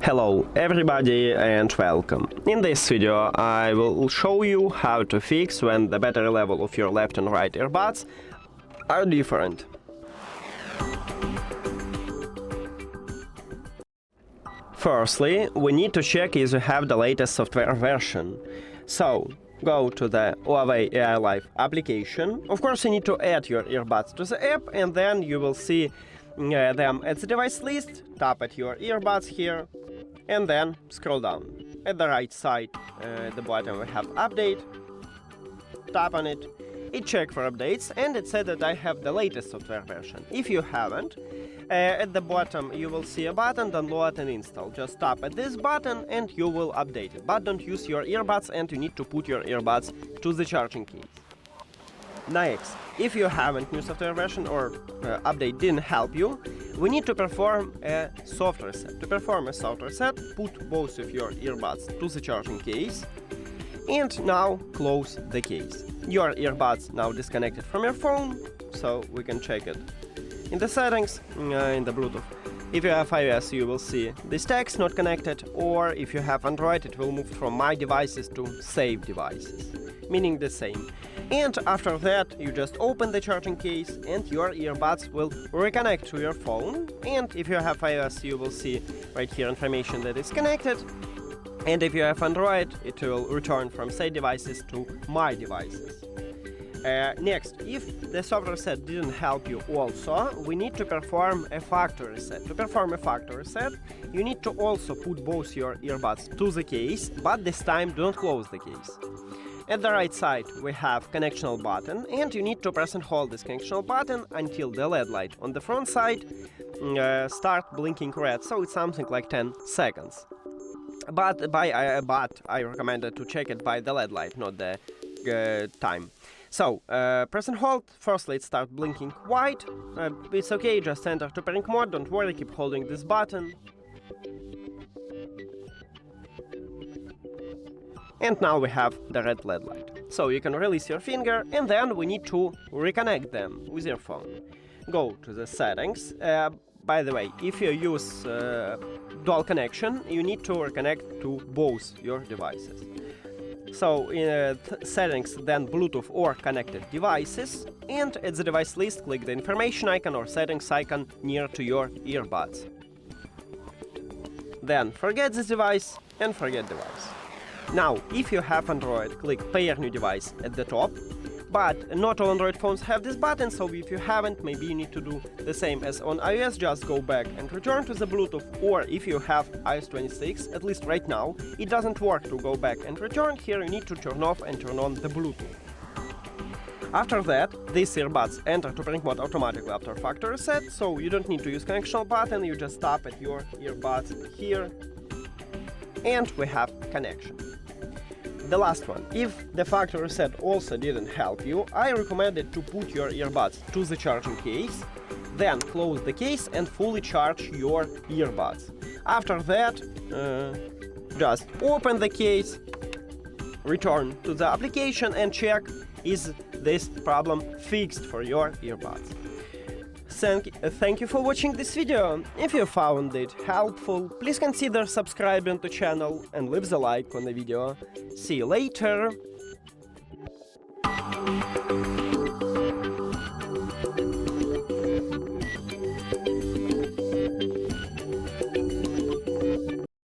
Hello everybody and welcome. In this video I will show you how to fix when the battery level of your left and right earbuds are different. Firstly, we need to check if you have the latest software version. So, go to the HUAWEI AI Life application. Of course, you need to add your earbuds to the app, and then you will see them at the device list. Tap at your earbuds here, and then scroll down. At the right side, at the bottom, we have Update. Tap on it. It checks for updates, and it said that I have the latest software version. If you haven't, at the bottom you will see a button, download and install. Just tap at this button and you will update it. But don't use your earbuds, and you need to put your earbuds to the charging case. Next, if you haven't new software version or update didn't help you, we need to perform a soft reset. To perform a soft reset, put both of your earbuds to the charging case, and now close the case. Your earbuds now disconnected from your phone, so we can check it. In the settings, in the Bluetooth, if you have iOS, you will see this text not connected, or if you have Android, it will move from My Devices to Save Devices, meaning the same. And after that, you just open the charging case and your earbuds will reconnect to your phone. And if you have iOS, you will see right here information that is connected. And if you have Android, it will return from Save Devices to My Devices. Next, if the software reset didn't help you also, we need to perform a factory reset. To perform a factory reset, you need to also put both your earbuds to the case, but this time don't close the case. At the right side, we have connectional button, and you need to press and hold this connectional button until the LED light on the front side start blinking red, so it's something like 10 seconds. But I recommended to check it by the LED light, not the time. So, press and hold. Firstly, it starts blinking white. It's okay, just enter to pairing mode, don't worry, keep holding this button. And now we have the red LED light. So you can release your finger, and then we need to reconnect them with your phone. Go to the settings. By the way, if you use dual connection, you need to reconnect to both your devices. So in settings, then Bluetooth or connected devices, and at the device list, click the information icon or settings icon near to your earbuds. Then forget this device and forget device. Now, if you have Android, click Pair New Device at the top, but not all Android phones have this button, so if you haven't, maybe you need to do the same as on iOS, just go back and return to the Bluetooth, or if you have iOS 26, at least right now, it doesn't work to go back and return. Here you need to turn off and turn on the Bluetooth. After that, these earbuds enter to pairing mode automatically after factory reset, so you don't need to use connectional button, you just tap at your earbuds here, and we have connection. The last one, if the factory reset also didn't help you, I recommended to put your earbuds to the charging case, then close the case and fully charge your earbuds. After that, just open the case, return to the application and check is this problem fixed for your earbuds. Thank you for watching this video. If you found it helpful, please consider subscribing to the channel and leave the like on the video. See you later!